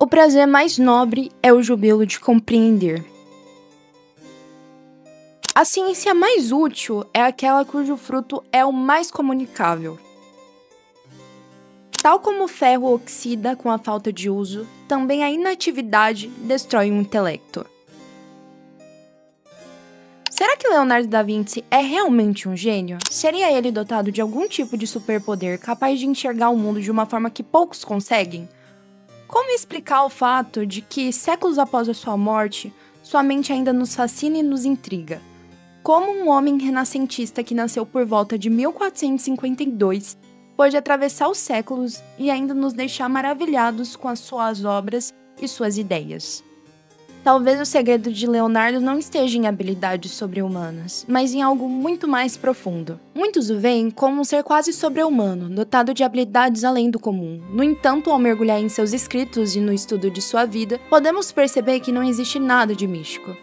O prazer mais nobre é o jubilo de compreender. A ciência mais útil é aquela cujo fruto é o mais comunicável. Tal como o ferro oxida com a falta de uso, também a inatividade destrói o intelecto. Será que Leonardo da Vinci é realmente um gênio? Seria ele dotado de algum tipo de superpoder capaz de enxergar o mundo de uma forma que poucos conseguem? Como explicar o fato de que, séculos após a sua morte, sua mente ainda nos fascina e nos intriga? Como um homem renascentista que nasceu por volta de 1452 pôde atravessar os séculos e ainda nos deixar maravilhados com as suas obras e suas ideias? Talvez o segredo de Leonardo não esteja em habilidades sobre-humanas, mas em algo muito mais profundo. Muitos o veem como um ser quase sobre-humano, dotado de habilidades além do comum. No entanto, ao mergulhar em seus escritos e no estudo de sua vida, podemos perceber que não existe nada de místico.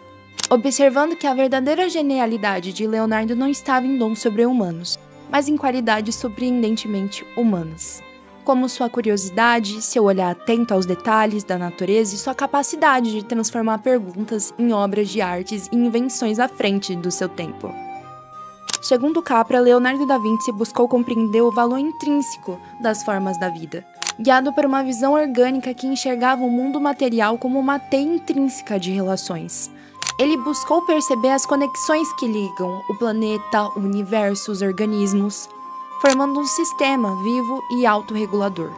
Observando que a verdadeira genialidade de Leonardo não estava em dons sobre-humanos, mas em qualidades surpreendentemente humanas, como sua curiosidade, seu olhar atento aos detalhes da natureza e sua capacidade de transformar perguntas em obras de artes e invenções à frente do seu tempo. Segundo Capra, Leonardo da Vinci buscou compreender o valor intrínseco das formas da vida, guiado por uma visão orgânica que enxergava o mundo material como uma teia intrínseca de relações. Ele buscou perceber as conexões que ligam o planeta, o universo, os organismos, formando um sistema vivo e autorregulador.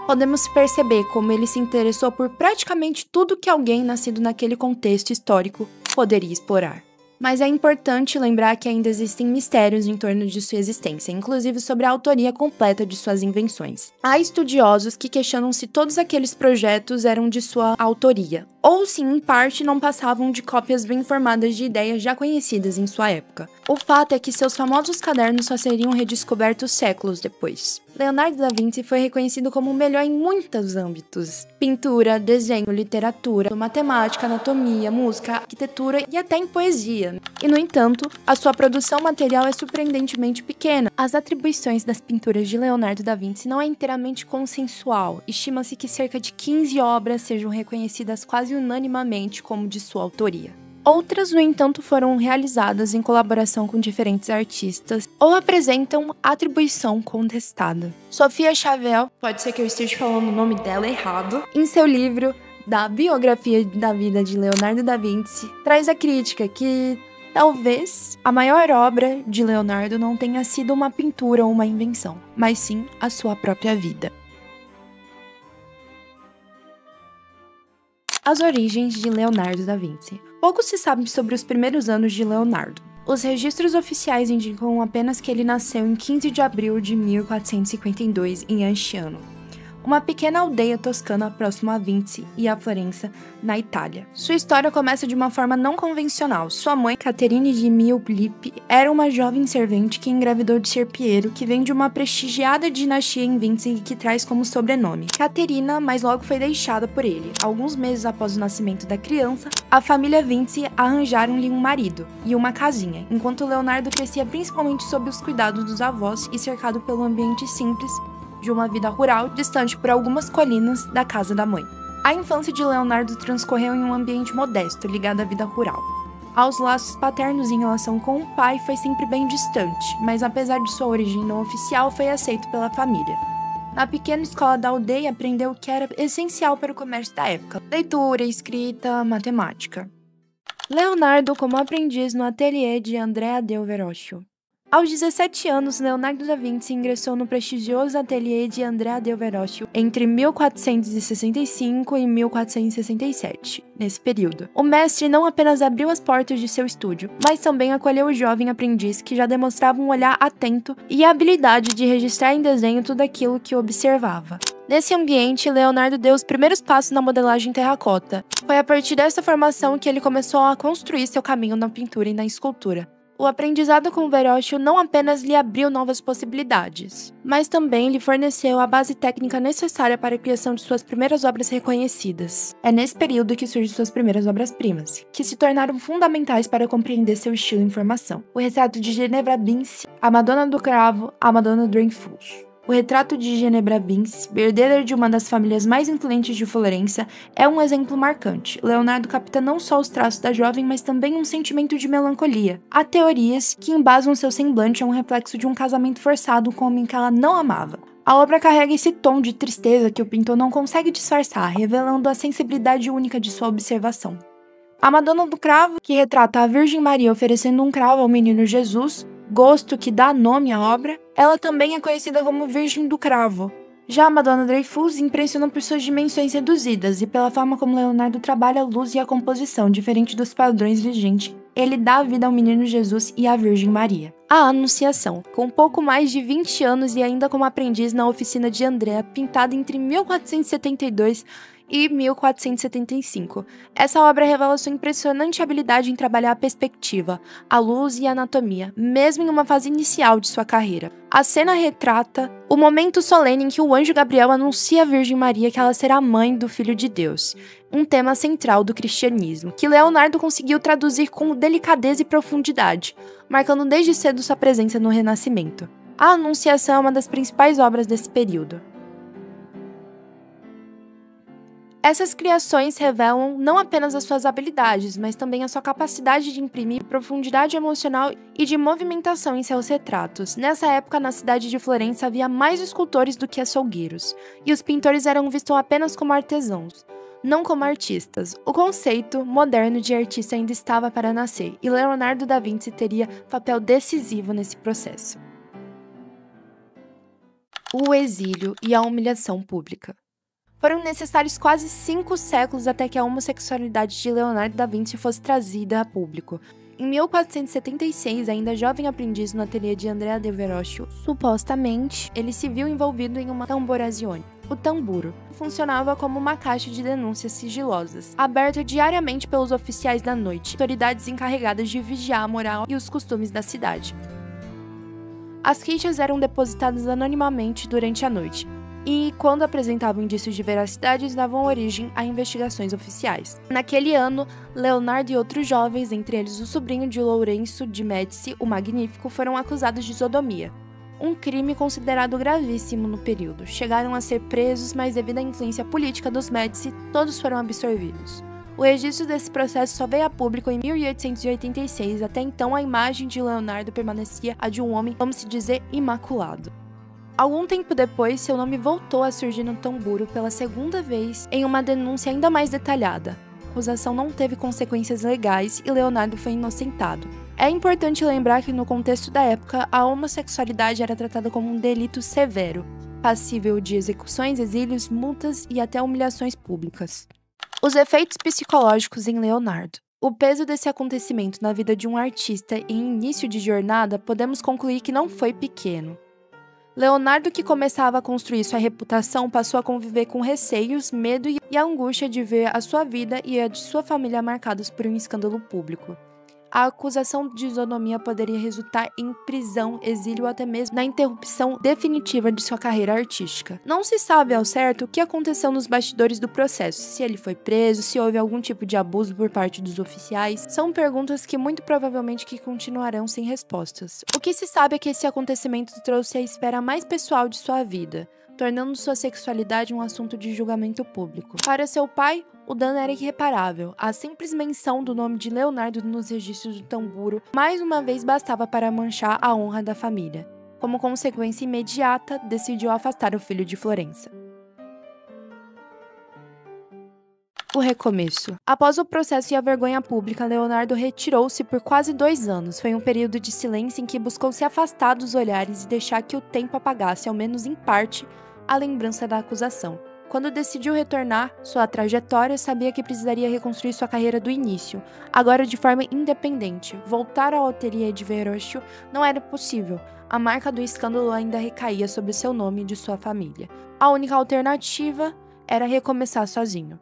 Podemos perceber como ele se interessou por praticamente tudo que alguém nascido naquele contexto histórico poderia explorar. Mas é importante lembrar que ainda existem mistérios em torno de sua existência, inclusive sobre a autoria completa de suas invenções. Há estudiosos que questionam se todos aqueles projetos eram de sua autoria, ou se em parte não passavam de cópias bem formadas de ideias já conhecidas em sua época. O fato é que seus famosos cadernos só seriam redescobertos séculos depois. Leonardo da Vinci foi reconhecido como o melhor em muitos âmbitos: pintura, desenho, literatura, matemática, anatomia, música, arquitetura e até em poesia. E, no entanto, a sua produção material é surpreendentemente pequena. As atribuições das pinturas de Leonardo da Vinci não é inteiramente consensual. Estima-se que cerca de 15 obras sejam reconhecidas quase unanimamente como de sua autoria. Outras, no entanto, foram realizadas em colaboração com diferentes artistas ou apresentam atribuição contestada. Sofia Chauvel, pode ser que eu esteja falando o nome dela errado, em seu livro da biografia da vida de Leonardo da Vinci, traz a crítica que talvez a maior obra de Leonardo não tenha sido uma pintura ou uma invenção, mas sim a sua própria vida. As origens de Leonardo da Vinci. Pouco se sabe sobre os primeiros anos de Leonardo. Os registros oficiais indicam apenas que ele nasceu em 15 de abril de 1452 em Anciano, uma pequena aldeia toscana próxima a Vinci e a Florença, na Itália. Sua história começa de uma forma não convencional. Sua mãe, Caterine de Mioplipe, era uma jovem servente que engravidou de Ser Piero, que vem de uma prestigiada dinastia em Vinci e que traz como sobrenome Caterina, mas logo foi deixada por ele. Alguns meses após o nascimento da criança, a família Vinci arranjaram-lhe um marido e uma casinha, enquanto Leonardo crescia principalmente sob os cuidados dos avós e cercado pelo ambiente simples de uma vida rural, distante por algumas colinas da casa da mãe. A infância de Leonardo transcorreu em um ambiente modesto, ligado à vida rural. Aos laços paternos em relação com o pai foi sempre bem distante, mas apesar de sua origem não oficial, foi aceito pela família. Na pequena escola da aldeia, aprendeu o que era essencial para o comércio da época: leitura, escrita, matemática. Leonardo como aprendiz no ateliê de Andrea del Verrocchio. Aos 17 anos, Leonardo da Vinci ingressou no prestigioso ateliê de Andrea del Verrocchio entre 1465 e 1467. Nesse período, o mestre não apenas abriu as portas de seu estúdio, mas também acolheu o jovem aprendiz que já demonstrava um olhar atento e a habilidade de registrar em desenho tudo aquilo que observava. Nesse ambiente, Leonardo deu os primeiros passos na modelagem terracota. Foi a partir dessa formação que ele começou a construir seu caminho na pintura e na escultura. O aprendizado com Verrocchio não apenas lhe abriu novas possibilidades, mas também lhe forneceu a base técnica necessária para a criação de suas primeiras obras reconhecidas. É nesse período que surgem suas primeiras obras-primas, que se tornaram fundamentais para compreender seu estilo em formação: o retrato de Ginevra Vinci, a Madonna do Cravo, a Madonna do Infus. O retrato de Ginebra Vinci, herdeira de uma das famílias mais influentes de Florença, é um exemplo marcante. Leonardo capta não só os traços da jovem, mas também um sentimento de melancolia. Há teorias que embasam seu semblante a um reflexo de um casamento forçado com um homem que ela não amava. A obra carrega esse tom de tristeza que o pintor não consegue disfarçar, revelando a sensibilidade única de sua observação. A Madonna do Cravo, que retrata a Virgem Maria oferecendo um cravo ao menino Jesus, gosto que dá nome à obra, ela também é conhecida como Virgem do Cravo. Já a Madonna Dreyfus impressiona por suas dimensões reduzidas e pela forma como Leonardo trabalha a luz e a composição, diferente dos padrões vigentes. Ele dá vida ao menino Jesus e à Virgem Maria. A Anunciação, com pouco mais de 20 anos e ainda como aprendiz na oficina de Andrea, pintada entre 1472 e 1475. Essa obra revela sua impressionante habilidade em trabalhar a perspectiva, a luz e a anatomia, mesmo em uma fase inicial de sua carreira. A cena retrata o momento solene em que o anjo Gabriel anuncia à Virgem Maria que ela será mãe do Filho de Deus, um tema central do cristianismo, que Leonardo conseguiu traduzir com delicadeza e profundidade, marcando desde cedo sua presença no Renascimento. A Anunciação é uma das principais obras desse período. Essas criações revelam não apenas as suas habilidades, mas também a sua capacidade de imprimir profundidade emocional e de movimentação em seus retratos. Nessa época, na cidade de Florença, havia mais escultores do que açougueiros, e os pintores eram vistos apenas como artesãos, não como artistas. O conceito moderno de artista ainda estava para nascer, e Leonardo da Vinci teria papel decisivo nesse processo. O exílio e a humilhação pública. Foram necessários quase 5 séculos até que a homossexualidade de Leonardo da Vinci fosse trazida a público. Em 1476, ainda jovem aprendiz no ateliê de Andrea de Verrocchio, supostamente, ele se viu envolvido em uma tamborazione. O tamburo funcionava como uma caixa de denúncias sigilosas, aberta diariamente pelos oficiais da noite, autoridades encarregadas de vigiar a moral e os costumes da cidade. As queixas eram depositadas anonimamente durante a noite, e, quando apresentavam indícios de veracidade, davam origem a investigações oficiais. Naquele ano, Leonardo e outros jovens, entre eles o sobrinho de Lourenço de Médici, o Magnífico, foram acusados de sodomia, um crime considerado gravíssimo no período. Chegaram a ser presos, mas devido à influência política dos Médici, todos foram absolvidos. O registro desse processo só veio a público em 1886, até então a imagem de Leonardo permanecia a de um homem, vamos se dizer, imaculado. Algum tempo depois, seu nome voltou a surgir no tamburo pela segunda vez em uma denúncia ainda mais detalhada. A acusação não teve consequências legais e Leonardo foi inocentado. É importante lembrar que no contexto da época, a homossexualidade era tratada como um delito severo, passível de execuções, exílios, multas e até humilhações públicas. Os efeitos psicológicos em Leonardo. O peso desse acontecimento na vida de um artista em início de jornada podemos concluir que não foi pequeno. Leonardo, que começava a construir sua reputação, passou a conviver com receios, medo e a angústia de ver a sua vida e a de sua família marcados por um escândalo público. A acusação de sodomia poderia resultar em prisão, exílio ou até mesmo na interrupção definitiva de sua carreira artística. Não se sabe ao certo o que aconteceu nos bastidores do processo, se ele foi preso, se houve algum tipo de abuso por parte dos oficiais. São perguntas que muito provavelmente continuarão sem respostas. O que se sabe é que esse acontecimento trouxe a esfera mais pessoal de sua vida, tornando sua sexualidade um assunto de julgamento público. Para seu pai, o dano era irreparável. A simples menção do nome de Leonardo nos registros do tamburo mais uma vez bastava para manchar a honra da família. Como consequência imediata, decidiu afastar o filho de Florença. O recomeço. Após o processo e a vergonha pública, Leonardo retirou-se por quase 2 anos. Foi um período de silêncio em que buscou se afastar dos olhares e deixar que o tempo apagasse, ao menos em parte, a lembrança da acusação. Quando decidiu retornar sua trajetória, sabia que precisaria reconstruir sua carreira do início, agora de forma independente. Voltar ao ateliê de Verrocchio não era possível. A marca do escândalo ainda recaía sobre seu nome e de sua família. A única alternativa era recomeçar sozinho.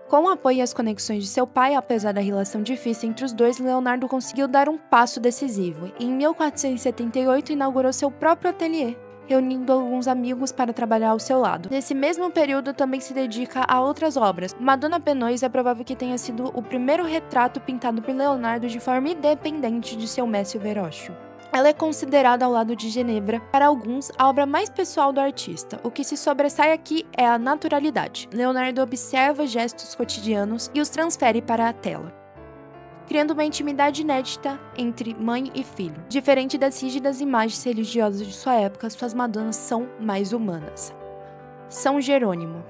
Com o apoio e as conexões de seu pai, apesar da relação difícil entre os dois, Leonardo conseguiu dar um passo decisivo. Em 1478, inaugurou seu próprio ateliê, reunindo alguns amigos para trabalhar ao seu lado. Nesse mesmo período, também se dedica a outras obras. Madonna Penoise é provável que tenha sido o primeiro retrato pintado por Leonardo de forma independente de seu mestre Verrocchio. Ela é considerada, ao lado de Genebra, para alguns, a obra mais pessoal do artista. O que se sobressai aqui é a naturalidade. Leonardo observa gestos cotidianos e os transfere para a tela, criando uma intimidade inédita entre mãe e filho. Diferente das rígidas imagens religiosas de sua época, suas Madonas são mais humanas. São Jerônimo.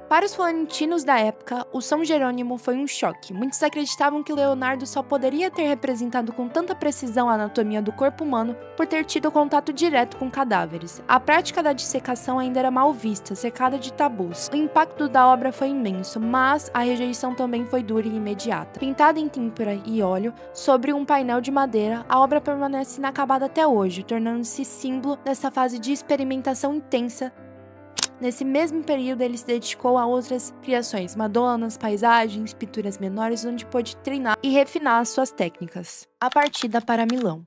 Para os florentinos da época, o São Jerônimo foi um choque. Muitos acreditavam que Leonardo só poderia ter representado com tanta precisão a anatomia do corpo humano por ter tido contato direto com cadáveres. A prática da dissecação ainda era mal vista, cercada de tabus. O impacto da obra foi imenso, mas a rejeição também foi dura e imediata. Pintada em têmpera e óleo, sobre um painel de madeira, a obra permanece inacabada até hoje, tornando-se símbolo dessa fase de experimentação intensa. Nesse mesmo período, ele se dedicou a outras criações, madonas, paisagens, pinturas menores, onde pôde treinar e refinar suas técnicas. A partida para Milão.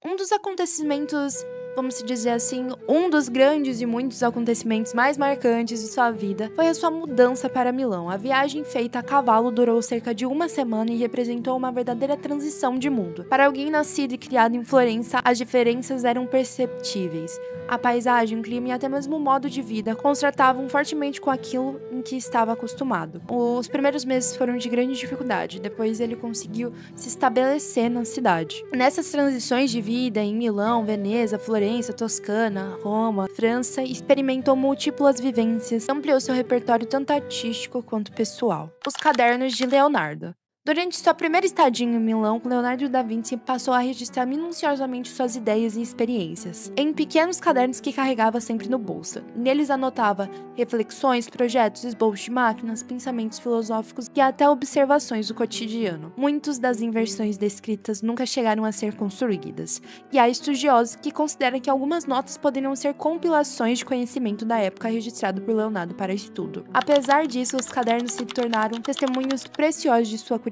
Um dos acontecimentos, vamos dizer assim, um dos grandes e muitos acontecimentos mais marcantes de sua vida foi a sua mudança para Milão. A viagem feita a cavalo durou cerca de uma semana e representou uma verdadeira transição de mundo. Para alguém nascido e criado em Florença, as diferenças eram perceptíveis. A paisagem, o clima e até mesmo o modo de vida contrastavam fortemente com aquilo em que estava acostumado. Os primeiros meses foram de grande dificuldade, depois ele conseguiu se estabelecer na cidade. Nessas transições de vida em Milão, Veneza, Florença, Toscana, Roma, França, experimentou múltiplas vivências, ampliou seu repertório tanto artístico quanto pessoal. Os cadernos de Leonardo. Durante sua primeira estadia em Milão, Leonardo da Vinci passou a registrar minuciosamente suas ideias e experiências, em pequenos cadernos que carregava sempre no bolso. Neles anotava reflexões, projetos, esboços de máquinas, pensamentos filosóficos e até observações do cotidiano. Muitas das invenções descritas nunca chegaram a ser construídas, e há estudiosos que consideram que algumas notas poderiam ser compilações de conhecimento da época registrado por Leonardo para estudo. Apesar disso, os cadernos se tornaram testemunhos preciosos de sua curiosidade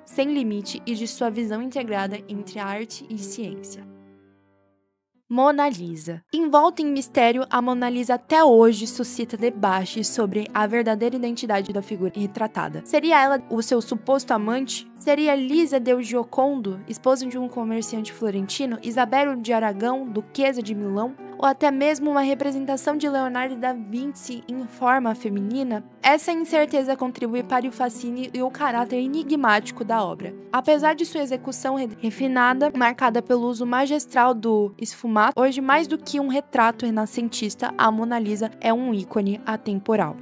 sem limite e de sua visão integrada entre arte e ciência. Mona Lisa. Envolta em mistério, a Mona Lisa até hoje suscita debates sobre a verdadeira identidade da figura retratada. Seria ela o seu suposto amante? Seria Lisa del Giocondo, esposa de um comerciante florentino, Isabel de Aragão, duquesa de Milão? Ou até mesmo uma representação de Leonardo da Vinci em forma feminina? Essa incerteza contribui para o fascínio e o caráter enigmático da obra. Apesar de sua execução refinada, marcada pelo uso magistral do esfumato, hoje mais do que um retrato renascentista, a Mona Lisa é um ícone atemporal.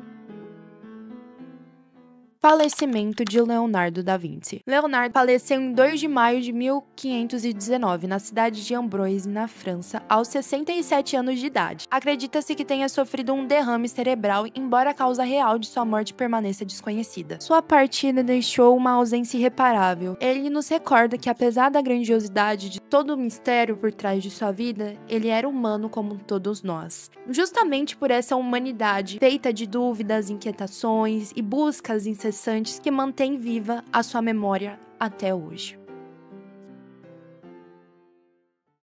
Falecimento de Leonardo da Vinci. Leonardo faleceu em 2 de maio de 1519, na cidade de Amboise, na França, aos 67 anos de idade. Acredita-se que tenha sofrido um derrame cerebral, embora a causa real de sua morte permaneça desconhecida. Sua partida deixou uma ausência irreparável. Ele nos recorda que, apesar da grandiosidade de todo o mistério por trás de sua vida, ele era humano como todos nós. Justamente por essa humanidade, feita de dúvidas, inquietações e buscas incessantes, que mantém viva a sua memória até hoje.